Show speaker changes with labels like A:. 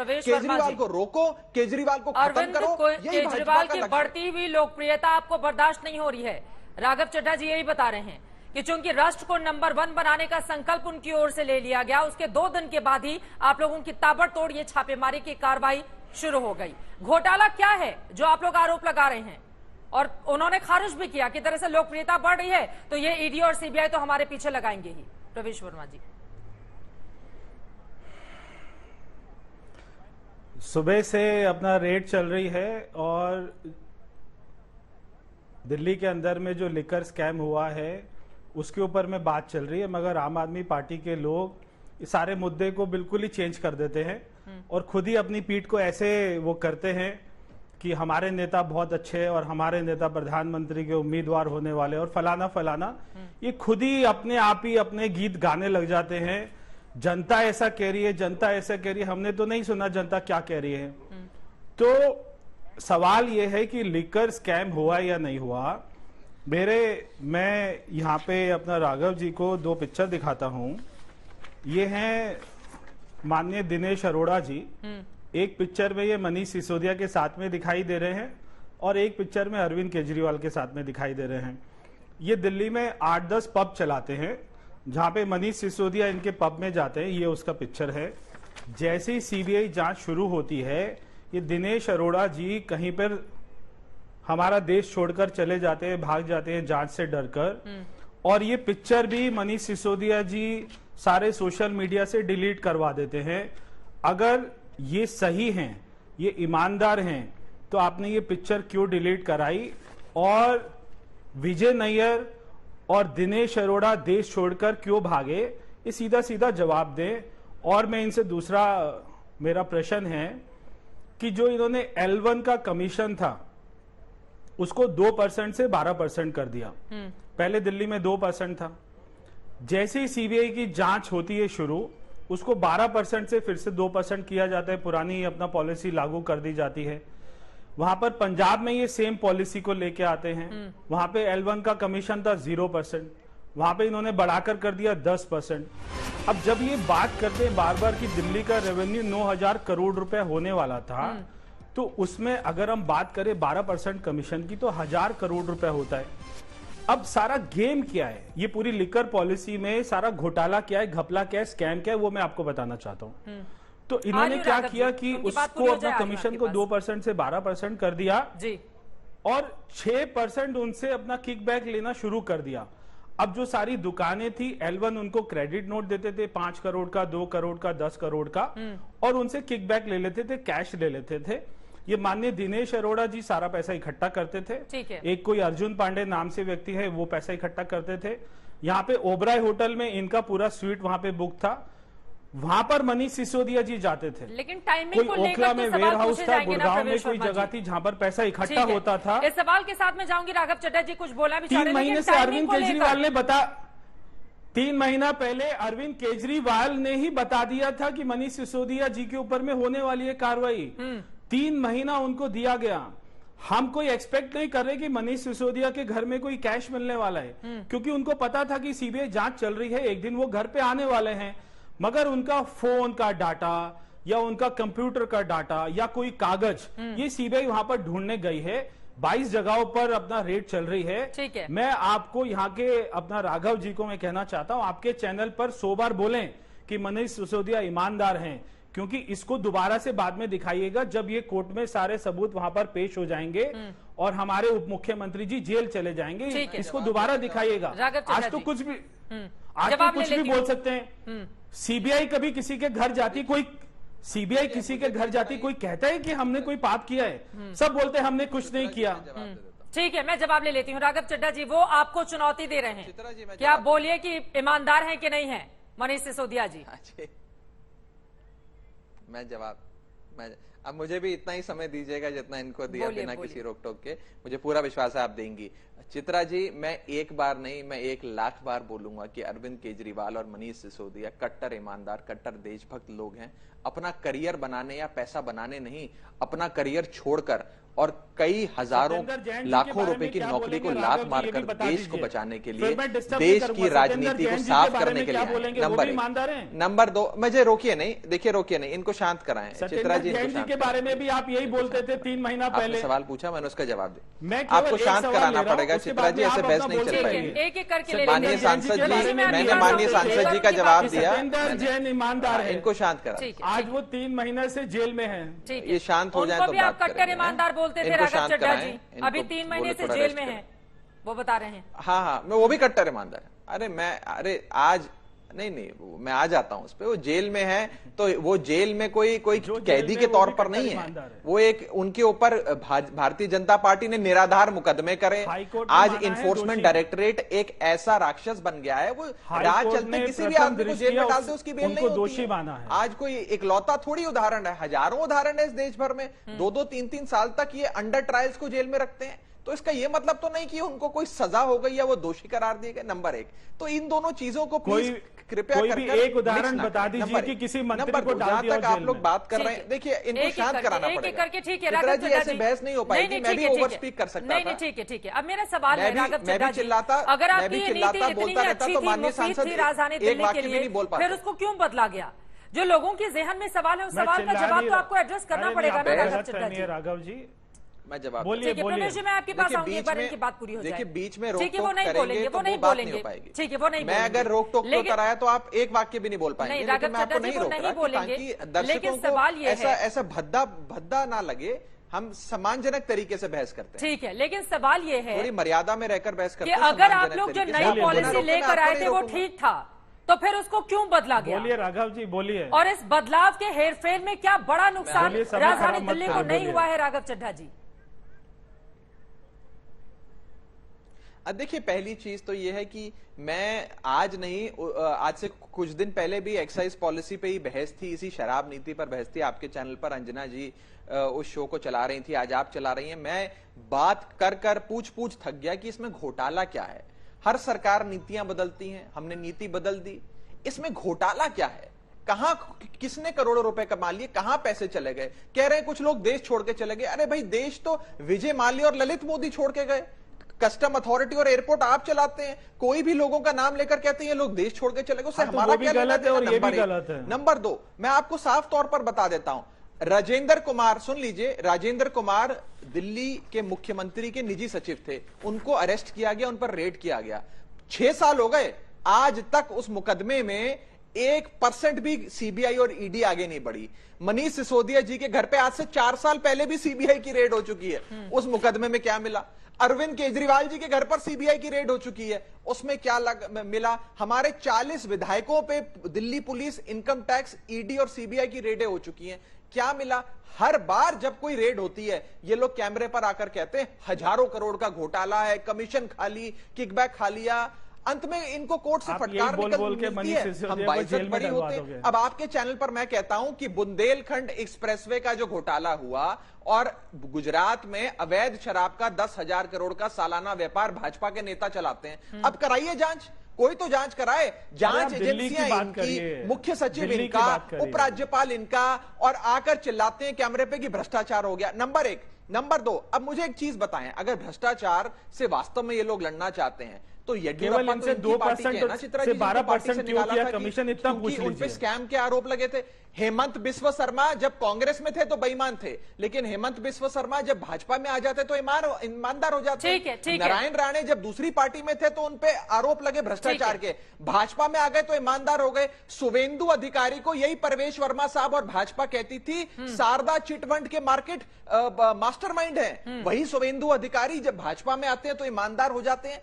A: प्रवेश केजरीवाल को रोको, केजरीवाल को खत्म करो।
B: केजरीवाल की बढ़ती हुई लोकप्रियता आपको बर्दाश्त नहीं हो रही है। राघव चड्ढा जी यही बता रहे हैं कि चूंकि राष्ट्र को नंबर 1 बनाने का संकल्प उनकी ओर से ले लिया गया, उसके 2 दिन के बाद ही आप लोगों की ताबड़तोड़ ये छापेमारी की कार्रवाई शुरू हो गई। घोटाला क्या है जो आप लोग आरोप लगा रहे हैं? और उन्होंने खारिज भी किया कि तरह से लोकप्रियता बढ़ रही है तो ये ईडी और सीबीआई तो हमारे पीछे लगाएंगे ही। प्रवेश वर्मा जी,
C: सुबह से अपना रेड चल रही है और दिल्ली के अंदर में जो लिकर स्कैम हुआ है उसके ऊपर में बात चल रही है, मगर आम आदमी पार्टी के लोग इस सारे मुद्दे को बिल्कुल ही चेंज कर देते हैं और खुद ही अपनी पीठ को ऐसे वो करते हैं कि हमारे नेता बहुत अच्छे हैं और हमारे नेता प्रधानमंत्री के उम्मीदवार होने वाले और फलाना फलाना। ये खुद ही अपने आप ही अपने गीत गाने लग जाते हैं। जनता ऐसा कह रही है, जनता ऐसा कह रही है, हमने तो नहीं सुना जनता क्या कह रही है। तो सवाल ये है कि लिकर स्कैम हुआ या नहीं हुआ। मैं यहाँ पे अपना राघव जी को 2 पिक्चर दिखाता हूँ। ये हैं माननीय दिनेश अरोड़ा जी। एक पिक्चर में ये मनीष सिसोदिया के साथ में दिखाई दे रहे हैं और एक पिक्चर में अरविंद केजरीवाल के साथ में दिखाई दे रहे हैं। ये दिल्ली में 8-10 पब चलाते हैं जहां पे मनीष सिसोदिया इनके पब में जाते हैं। ये उसका पिक्चर है। जैसे ही सीबीआई जांच शुरू होती है, ये दिनेश अरोड़ा जी कहीं पर हमारा देश छोड़कर चले जाते हैं, भाग जाते हैं जांच से डरकर। और ये पिक्चर भी मनीष सिसोदिया जी सारे सोशल मीडिया से डिलीट करवा देते हैं। अगर ये सही हैं, ये ईमानदार हैं, तो आपने ये पिक्चर क्यों डिलीट कराई? और विजय नैयर और दिनेश अरोड़ा देश छोड़कर क्यों भागे? ये सीधा सीधा जवाब दें। और मैं इनसे दूसरा मेरा प्रश्न है कि जो इन्होंने L1 का कमीशन था उसको 2% से 12% कर दिया। पहले दिल्ली में 2% था। जैसे ही सीबीआई की जांच होती है शुरू, उसको 12% से फिर से 2% किया जाता है। पुरानी अपना पॉलिसी लागू कर दी जाती है। वहां पर पंजाब में ये सेम पॉलिसी को लेके आते हैं। वहां पे L1 का कमीशन था 0%, वहां पे इन्होंने बढ़ाकर कर दिया 10%। अब जब ये बात करते हैं बार बार कि दिल्ली का रेवेन्यू 9,000 करोड़ रुपए होने वाला था, तो उसमें अगर हम बात करें 12% कमीशन की तो 1,000 करोड़ रुपए होता है। अब सारा गेम क्या है, ये पूरी लिकर पॉलिसी में सारा घोटाला क्या है, घपला क्या है, स्कैम क्या है, वो मैं आपको बताना चाहता हूं। तो इन्होंने क्या किया कि उसको अपना कमीशन को 2% से 12% कर दिया जी, और 6% उनसे अपना किकबैक लेना शुरू कर दिया। अब जो सारी दुकानें थी, L1 उनको क्रेडिट नोट देते थे 5 करोड़ का, 2 करोड़ का, 10 करोड़ का, और उनसे किकबैक ले लेते थे, कैश ले लेते थे। ये माननीय दिनेश अरोड़ा जी सारा पैसा इकट्ठा करते थे। ठीक है। एक कोई अर्जुन पांडे नाम से व्यक्ति है, वो पैसा इकट्ठा करते थे। यहाँ पे ओबराय होटल में इनका पूरा स्वीट वहां पे बुक था, वहां पर मनीष सिसोदिया जी जाते थे।
B: लेकिन टाइमिंग को लेकर
C: ओखला में वेयर हाउस था, गुड़गांव में कोई जगह थी जहां पर पैसा इकट्ठा होता था।
B: इस सवाल के साथ में जाऊंगी। राघव चड्ढा जी कुछ बोला भी
C: 3 महीने से अरविंद केजरीवाल ने 3 महीना पहले अरविंद केजरीवाल ने ही बता दिया था कि मनीष सिसोदिया जी के ऊपर में होने वाली है कार्रवाई। 3 महीना उनको दिया गया। हम कोई एक्सपेक्ट नहीं कर रहे कि मनीष सिसोदिया के घर में कोई कैश मिलने वाला है, क्योंकि उनको पता था कि सीबीआई जांच चल रही है, एक दिन वो घर पे आने वाले हैं। मगर उनका फोन का डाटा या उनका कंप्यूटर का डाटा या कोई कागज, ये सीबीआई वहां पर ढूंढने गई है। 22 जगहों पर अपना रेड चल रही है। ठीक है। मैं आपको यहाँ के अपना राघव जी को मैं कहना चाहता हूं, आपके चैनल पर 100 बार बोलें कि मनीष सिसोदिया ईमानदार हैं, क्योंकि इसको दोबारा से बाद में दिखाइएगा जब ये कोर्ट में सारे सबूत वहां पर पेश हो जाएंगे और हमारे उप मुख्यमंत्री जी जेल चले जाएंगे। इसको दोबारा दिखाइएगा। आज तो कुछ भी बोल सकते हैं। सीबीआई कभी किसी के घर जाती, कोई सीबीआई किसी के घर जाती, कोई कहता है कि हमने कोई पाप किया है? सब बोलते हैं हमने कुछ नहीं किया।
B: ठीक है, मैं जवाब ले लेती हूँ। राघव चड्ढा जी, वो आपको चुनौती दे रहे हैं कि आप बोलिए कि ईमानदार हैं कि नहीं है मनीष सिसोदिया जी।
D: अब मुझे भी इतना ही समय दीजिएगा जितना इनको दिया, बिना किसी रोक टोक के। मुझे पूरा विश्वास है आप देंगी। चित्रा जी, मैं एक बार नहीं, मैं 1,00,000 बार बोलूंगा कि अरविंद केजरीवाल और मनीष सिसोदिया कट्टर ईमानदार, कट्टर देशभक्त लोग हैं। अपना करियर बनाने या पैसा बनाने नहीं, अपना करियर छोड़कर और कई हजारों लाखों रुपए की नौकरी को लात मारकर देश को बचाने के लिए, देश की राजनीति को साफ करने के लिए। नंबर 2, मुझे रोकिए नहीं, देखिए रोकिए नहीं, इनको शांत कराएं। चित्रा जी
C: के बारे में भी आप यही बोलते थे 3 महीना पहले।
D: सवाल पूछा, मैंने उसका जवाब दिया। आपको शांत कराना पड़ेगा चित्रा जी, ऐसे बहस नहीं चल पाएगी।
B: एक एक करके
D: माननीय सांसद जी, मैंने माननीय सांसद जी का जवाब दिया।
C: जैन ईमानदार है,
D: इनको शांत करा।
C: आज वो 3 महीने से जेल में है।
D: ये शांत हो जाए तो
B: आप कट्टर ईमानदार बोलते थे राघव चड्ढा जी, अभी 3 महीने से जेल में हैं, वो बता रहे हैं।
D: हाँ, मैं वो भी कट्टर ईमानदार है। अरे आज नहीं, मैं आ जाता हूं उस पे। वो जेल में है तो वो जेल में कोई कैदी के तौर पर नहीं है। वो एक उनके ऊपर भारतीय जनता पार्टी ने निराधार मुकदमे करे। आज इन्फोर्समेंट डायरेक्टरेट एक ऐसा राक्षस बन गया है, वो राज चलते किसी भी आदमी को जेल में डालते उसकी बेल नहीं होती है। आज कोई इकलौता थोड़ी उदाहरण है, हजारों उदाहरण है इस देश भर में। 2-2, 3-3 साल तक ये अंडर ट्रायल्स को जेल में रखते हैं। तो इसका ये मतलब तो नहीं कि उनको कोई सजा हो गई या वो दोषी करार दिए गए। नंबर 1, तो इन दोनों चीजों को प्लीज कृपया करके
C: एक उदाहरण बता दीजिए कि किसी मंत्री को डाल दिया।
D: जहां तक आप लोग बात कर रहे हैं, देखिए इनको शांत कराना पड़ेगा।
B: ठीक है राघव चड्ढा जी,
D: ऐसे बहस नहीं हो पाएगी। मैं भी ओवर स्पीक कर सकता था।
B: ठीक है। अब मेरा सवाल है राघव चड्ढा जी, अगर आपकी ये नीति इतनी अच्छी थी, मुफीद थी राजधानी दिल्ली के लिए, फिर उसको क्यों बदला गया? जो लोगों के जहन में सवाल है, उस सवाल का जवाब तो आपको एड्रेस करना पड़ेगा ना राघव चड्ढा जी।
C: राघव जी
D: मैं जवाब
C: बोलिए।
B: मैं आपके पास आऊंगी, एक बार इनकी बात पूरी हो जाए।
D: देखिए बीच में रोक
B: ठीक है, वो नहीं बोलेंगे, वो नहीं बोलेंगे। ठीक है, वो नहीं।
D: मैं अगर रोक टोक को कराया तो आप एक वाक्य भी नहीं बोल पाएंगे।
B: नहीं राघव चड्ढा जी, वो नहीं बोलेंगे, लेकिन सवाल ये है
D: ऐसा भद्दा ना लगे, हम सम्मानजनक तरीके से बहस करते हैं।
B: ठीक है, लेकिन सवाल ये है
D: थोड़ी मर्यादा में रहकर बहस करते हैं।
B: अगर आप लोग जो नई पॉलिसी लेकर आए थे वो ठीक था, तो फिर उसको क्यों बदला गया?
C: बोलिए राघव जी, बोलिए।
B: और इस बदलाव के हेरफेर में क्या बड़ा नुकसान राजधानी दिल्ली को नहीं हुआ है राघव चड्ढा जी?
D: देखिए पहली चीज तो ये है कि मैं आज से कुछ दिन पहले भी एक्साइज पॉलिसी पे ही बहस थी, इसी शराब नीति पर बहस थी आपके चैनल पर। अंजना जी उस शो को चला रही थी, आज आप चला रही हैं। मैं बात कर पूछ थक गया कि इसमें घोटाला क्या है। हर सरकार नीतियां बदलती हैं, हमने नीति बदल दी, इसमें घोटाला क्या है? कहां किसने करोड़ों रुपए कमा लिए, कहां पैसे चले गए? कह रहे हैं कुछ लोग देश छोड़ के चले गए। अरे भाई, देश तो विजय माल्या और ललित मोदी छोड़ के गए। कस्टम अथॉरिटी और एयरपोर्ट आप चलाते हैं, कोई भी लोगों का नाम लेकर कहते हैं ये लोग देश छोड़ के चले गए, उससे हमारा क्या लेना देना? नंबर 2, मैं आपको साफ तौर पर बता देता हूं, राजेंद्र कुमार, सुन लीजिए, राजेंद्र कुमार दिल्ली के मुख्यमंत्री के निजी सचिव थे, उनको अरेस्ट किया गया, उन पर रेड किया गया। 6 साल हो गए, आज तक उस मुकदमे में 1% भी सीबीआई और ईडी आगे नहीं बढ़ी। मनीष सिसोदिया जी के घर पे आज से 4 साल पहले भी सीबीआई की रेड हो चुकी है, उस मुकदमे में क्या मिला? अरविंद केजरीवाल जी के घर पर सीबीआई की रेड हो चुकी है, उसमें क्या मिला? हमारे 40 विधायकों पे Delhi police, income tax, ED और सीबीआई की रेडें हो चुकी हैं, क्या मिला? हर बार जब कोई रेड होती है, ये लोग कैमरे पर आकर कहते हैं हजारों करोड़ का घोटाला है, कमीशन खा ली, किकबैक खा लिया, अंत में इनको कोर्ट से फटकार मिलती है, हम बाइज्जत बरी होते हैं। अब आपके चैनल पर मैं कहता हूं कि बुंदेलखंड एक्सप्रेसवे का जो घोटाला हुआ और गुजरात में अवैध शराब का 10,000 करोड़ का सालाना व्यापार भाजपा के नेता चलाते हैं, अब कराइए जांच, कोई तो जांच कराए। जांच एजेंसियां इनकी, मुख्य सचिव इनका, उपराज्यपाल इनका, और आकर चिल्लाते हैं कैमरे पे कि भ्रष्टाचार हो गया। नंबर 1। नंबर 2, अब मुझे एक चीज बताएं, अगर भ्रष्टाचार से वास्तव में ये लोग लड़ना चाहते हैं तो
C: केवल इनसे 2% से 12% क्यों किया कमीशन, इतना पूछ लीजिए।
D: उन पे स्कैम के आरोप लगे थे। हेमंत बिस्व शर्मा जब कांग्रेस में थे तो बेईमान थे, लेकिन हेमंत बिस्व शर्मा जब भाजपा में आ जाते तो ईमानदार हो जाते। नारायण राणे जब दूसरी पार्टी में थे तो उनपे आरोप लगे भ्रष्टाचार के, भाजपा में आ गए तो ईमानदार हो गए। शुवेंदु अधिकारी को यही परवेश वर्मा साहब और भाजपा कहती थी शारदा चिटफंड के मार्केट मास्टरमाइंड है, वही शुवेंदु अधिकारी जब भाजपा में आते हैं तो ईमानदार हो जाते हैं।